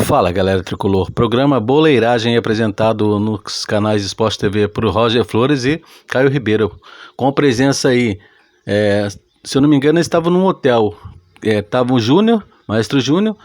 Fala, galera tricolor. Programa Boleiragem apresentado nos canais Esporte TV por Roger Flores e Caio Ribeiro. Com a presença aí, se eu não me engano, eles estavam num hotel. Tava o Júnior, Maestro Júnior,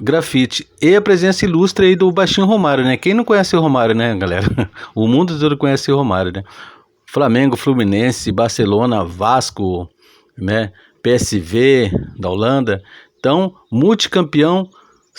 Grafite e a presença ilustre aí do Baixinho Romário, né? Quem não conhece o Romário, né, galera? O mundo todo conhece o Romário, né? Flamengo, Fluminense, Barcelona, Vasco, né? PSV da Holanda. Então, multicampeão.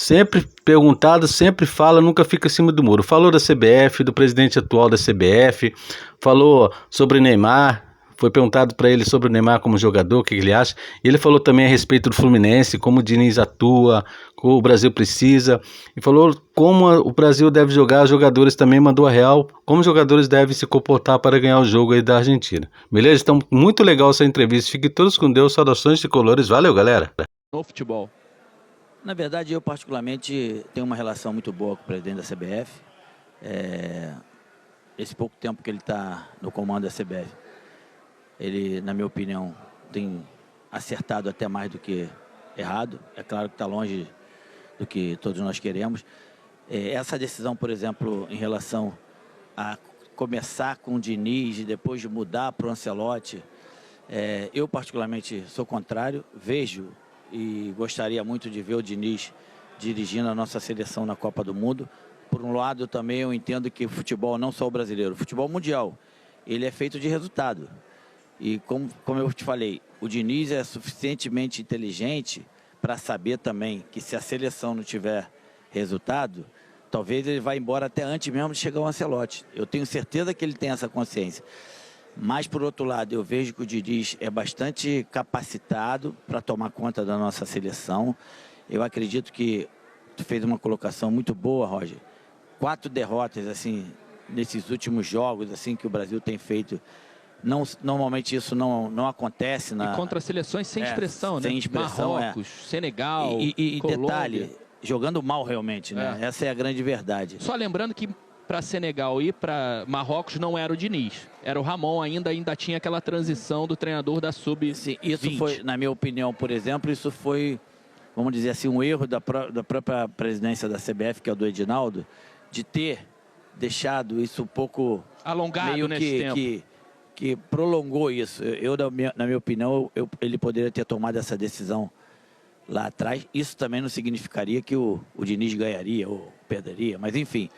Sempre perguntado, sempre fala, nunca fica acima do muro. Falou da CBF, do presidente atual da CBF, falou sobre Neymar, foi perguntado para ele sobre o Neymar como jogador, o que ele acha. E ele falou também a respeito do Fluminense, como o Diniz atua, como o Brasil precisa. E falou como o Brasil deve jogar, os jogadores também mandou a real, como os jogadores devem se comportar para ganhar o jogo aí da Argentina. Beleza? Então, muito legal essa entrevista. Fiquem todos com Deus, saudações tricolores. Valeu, galera. No futebol. Na verdade, eu particularmente tenho uma relação muito boa com o presidente da CBF. Esse pouco tempo que ele está no comando da CBF, ele, na minha opinião, tem acertado até mais do que errado. É claro que está longe do que todos nós queremos. Essa decisão, por exemplo, em relação a começar com o Diniz e depois de mudar para o Ancelotti, eu particularmente sou contrário, vejo e gostaria muito de ver o Diniz dirigindo a nossa seleção na Copa do Mundo. Por um lado, também eu entendo que o futebol, não só o brasileiro, o futebol mundial, ele é feito de resultado. E como eu te falei, o Diniz é suficientemente inteligente para saber também que se a seleção não tiver resultado, talvez ele vá embora até antes mesmo de chegar ao Ancelotti. Eu tenho certeza que ele tem essa consciência. Mas, por outro lado, eu vejo que o Diniz é bastante capacitado para tomar conta da nossa seleção. Eu acredito que tu fez uma colocação muito boa, Roger. 4 derrotas, assim, nesses últimos jogos, assim, que o Brasil tem feito. Normalmente isso não acontece. E contra seleções sem expressão, né? Sem expressão, Marrocos, Senegal, e Colômbia. Detalhe, jogando mal realmente, né? Essa é a grande verdade. Só lembrando que para Senegal e para Marrocos não era o Diniz, era o Ramon, ainda tinha aquela transição do treinador da Sub-20. Sim, isso foi, na minha opinião, por exemplo, isso foi, vamos dizer assim, um erro da própria presidência da CBF, que é o do Edinaldo, de ter deixado isso um pouco alongado meio nesse tempo. Que prolongou isso. Na minha opinião, ele poderia ter tomado essa decisão lá atrás. Isso também não significaria que o Diniz ganharia ou perderia, mas enfim.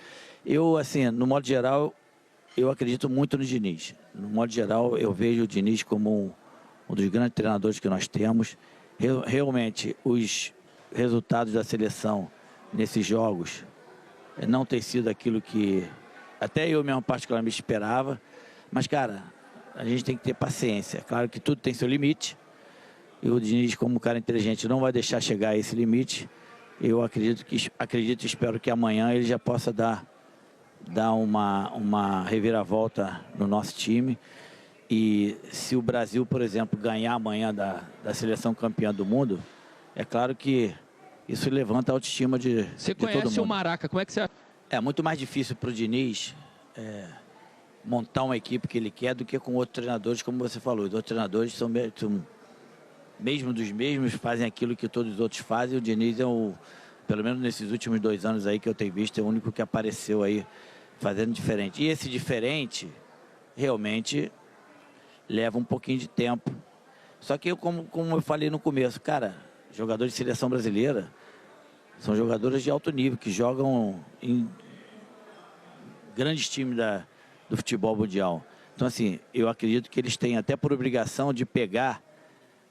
Eu, assim, no modo geral, eu acredito muito no Diniz. No modo geral, eu vejo o Diniz como um dos grandes treinadores que nós temos. Realmente, os resultados da seleção nesses jogos não têm sido aquilo que até eu mesmo particularmente esperava. Mas, cara, a gente tem que ter paciência. É claro que tudo tem seu limite. E o Diniz, como um cara inteligente, não vai deixar chegar a esse limite. Eu acredito e espero que amanhã ele já possa dar uma reviravolta no nosso time. E se o Brasil, por exemplo, ganhar amanhã da seleção campeã do mundo, é claro que isso levanta a autoestima de todo mundo. Você conhece o Maraca, como é que você... É muito mais difícil para o Diniz montar uma equipe que ele quer do que com outros treinadores, como você falou. Os outros treinadores são mesmo dos mesmos, fazem aquilo que todos os outros fazem. O Diniz pelo menos nesses últimos 2 anos aí que eu tenho visto, é o único que apareceu aí fazendo diferente. E esse diferente realmente leva um pouquinho de tempo. Só que como eu falei no começo, cara, jogadores de seleção brasileira são jogadores de alto nível, que jogam em grandes times do futebol mundial. Então, assim, eu acredito que eles têm até por obrigação de pegar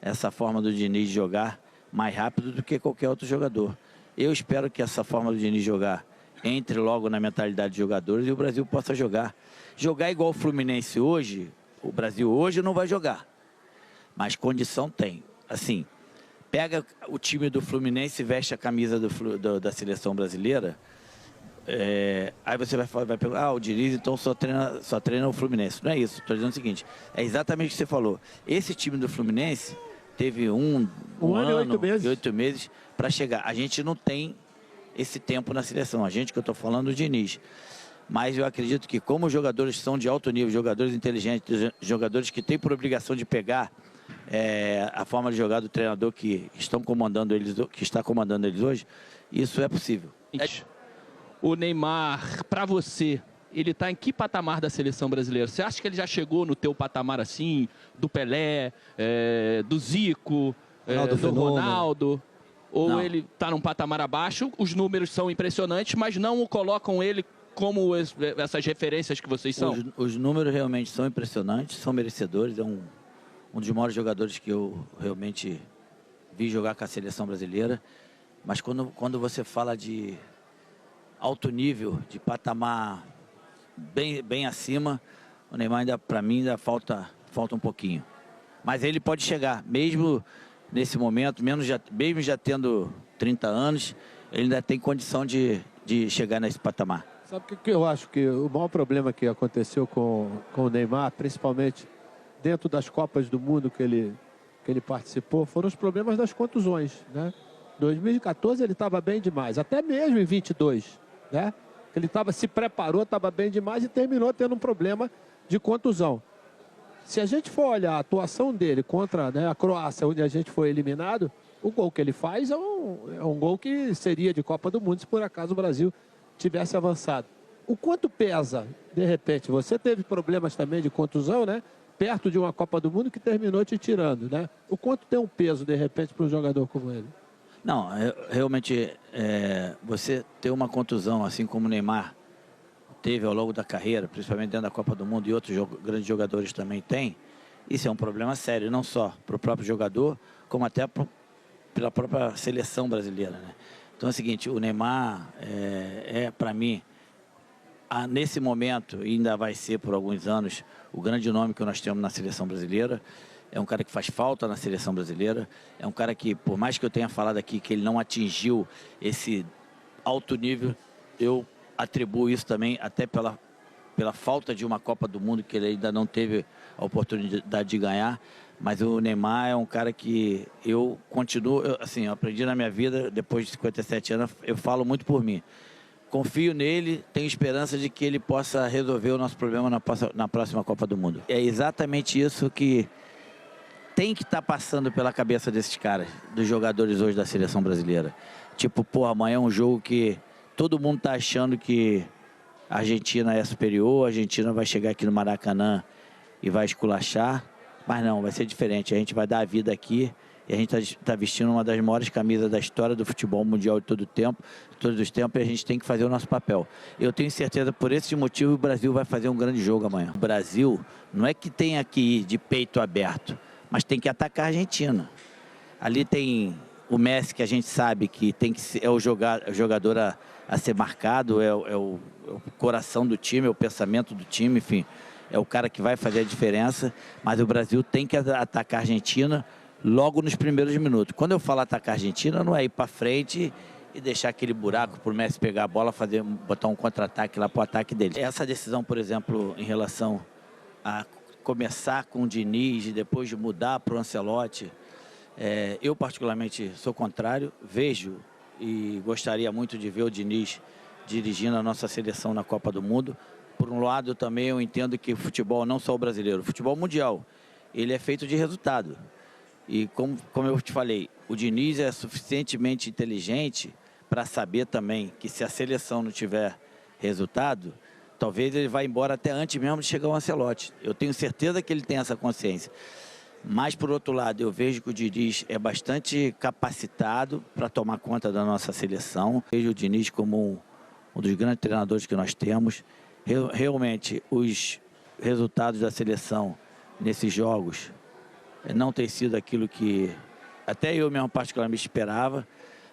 essa forma do Diniz de jogar mais rápido do que qualquer outro jogador. Eu espero que essa forma do Diniz jogar entre logo na mentalidade de jogadores e o Brasil possa jogar. Jogar igual o Fluminense hoje, o Brasil hoje não vai jogar. Mas condição tem. Assim, pega o time do Fluminense e veste a camisa da seleção brasileira. Aí você vai perguntar, o Diniz então só treina o Fluminense. Não é isso, estou dizendo o seguinte, é exatamente o que você falou. Esse time do Fluminense teve um ano e 8 meses para chegar. A gente não tem esse tempo na seleção, a gente que eu estou falando do Diniz. Mas eu acredito que como os jogadores são de alto nível, jogadores inteligentes, jogadores que têm por obrigação de pegar a forma de jogar do treinador que está comandando eles hoje, isso é possível. O Neymar, para você, ele está em que patamar da seleção brasileira? Você acha que ele já chegou no teu patamar assim, do Pelé, do Zico, do Ronaldo? Ou não, ele está num patamar abaixo? Os números são impressionantes, mas não o colocam ele como essas referências que vocês são? Os números realmente são impressionantes, são merecedores. É um dos maiores jogadores que eu realmente vi jogar com a seleção brasileira. Mas quando você fala de alto nível, de patamar bem acima, o Neymar, para mim, ainda falta um pouquinho. Mas ele pode chegar, mesmo nesse momento, mesmo já tendo 30 anos, ele ainda tem condição de chegar nesse patamar. Sabe o que eu acho que o maior problema que aconteceu com o Neymar, principalmente dentro das Copas do Mundo que ele participou, foram os problemas das contusões, né? 2014 ele estava bem demais, até mesmo em 22, né? Ele se preparou, estava bem demais e terminou tendo um problema de contusão. Se a gente for olhar a atuação dele contra, né, a Croácia, onde a gente foi eliminado, o gol que ele faz é um gol que seria de Copa do Mundo se por acaso o Brasil tivesse avançado. O quanto pesa, de repente, você teve problemas também de contusão, né? Perto de uma Copa do Mundo que terminou te tirando, né? O quanto tem um peso, de repente, para um jogador como ele? Não, realmente, você ter uma contusão, assim como o Neymar teve ao longo da carreira, principalmente dentro da Copa do Mundo e outros grandes jogadores também têm, isso é um problema sério, não só para o próprio jogador, como até pela própria seleção brasileira, né? Então é o seguinte, o Neymar para mim, nesse momento, e ainda vai ser por alguns anos, o grande nome que nós temos na seleção brasileira. É um cara que faz falta na seleção brasileira. É um cara que, por mais que eu tenha falado aqui que ele não atingiu esse alto nível, eu atribuo isso também até pela falta de uma Copa do Mundo que ele ainda não teve a oportunidade de ganhar. Mas o Neymar é um cara que eu continuo, assim, eu aprendi na minha vida, depois de 57 anos, eu falo muito por mim. Confio nele, tenho esperança de que ele possa resolver o nosso problema na próxima Copa do Mundo. É exatamente isso que tem que estar passando pela cabeça desses caras, dos jogadores hoje da seleção brasileira. Tipo, pô, amanhã é um jogo que todo mundo tá achando que a Argentina é superior, a Argentina vai chegar aqui no Maracanã e vai esculachar, mas não, vai ser diferente. A gente vai dar a vida aqui e a gente está vestindo uma das maiores camisas da história do futebol mundial de todos os tempos, e a gente tem que fazer o nosso papel. Eu tenho certeza, por esse motivo, o Brasil vai fazer um grande jogo amanhã. O Brasil não é que tenha que ir de peito aberto, mas tem que atacar a Argentina. Ali tem o Messi, que a gente sabe que é o jogador a ser marcado, é o coração do time, é o pensamento do time, enfim, é o cara que vai fazer a diferença, mas o Brasil tem que atacar a Argentina logo nos primeiros minutos. Quando eu falo atacar a Argentina, não é ir para frente e deixar aquele buraco para o Messi pegar a bola, botar um contra-ataque lá para o ataque dele. Essa decisão, por exemplo, em relação a começar com o Diniz e depois de mudar para o Ancelotti, eu particularmente sou contrário, vejo e gostaria muito de ver o Diniz dirigindo a nossa seleção na Copa do Mundo. Por um lado, também eu entendo que o futebol, não só o brasileiro, o futebol mundial, ele é feito de resultado. E como eu te falei, o Diniz é suficientemente inteligente para saber também que se a seleção não tiver resultado, talvez ele vá embora até antes mesmo de chegar o Ancelotti. Eu tenho certeza que ele tem essa consciência. Mas, por outro lado, eu vejo que o Diniz é bastante capacitado para tomar conta da nossa seleção. Vejo o Diniz como um dos grandes treinadores que nós temos. Realmente, os resultados da seleção nesses jogos não tem sido aquilo que até eu mesmo particularmente esperava.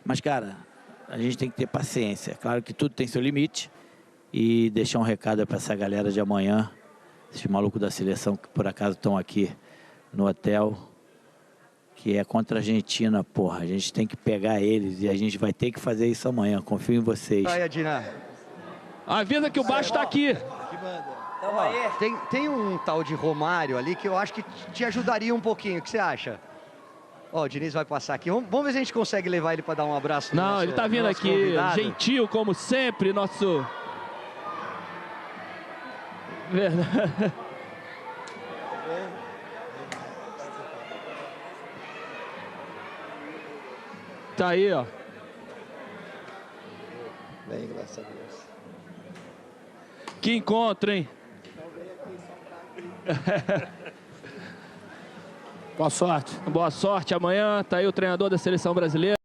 Mas, cara, a gente tem que ter paciência. É claro que tudo tem seu limite. E deixar um recado para essa galera de amanhã, esses malucos da seleção que por acaso estão aqui no hotel, que é contra a Argentina, porra. A gente tem que pegar eles e a gente vai ter que fazer isso amanhã. Confio em vocês. Vai, Adina. Avisa que o baixo está aqui. Tem um tal de Romário ali que eu acho que te ajudaria um pouquinho. O que você acha? Ó, o Diniz vai passar aqui. Vamos ver se a gente consegue levar ele para dar um abraço. Não, ele tá vindo aqui, convidado. Gentil como sempre, nosso... Verdade. Tá aí, ó. Bem, graças a Deus. Que encontro, hein? Boa sorte. Boa sorte amanhã. Tá aí o treinador da seleção brasileira.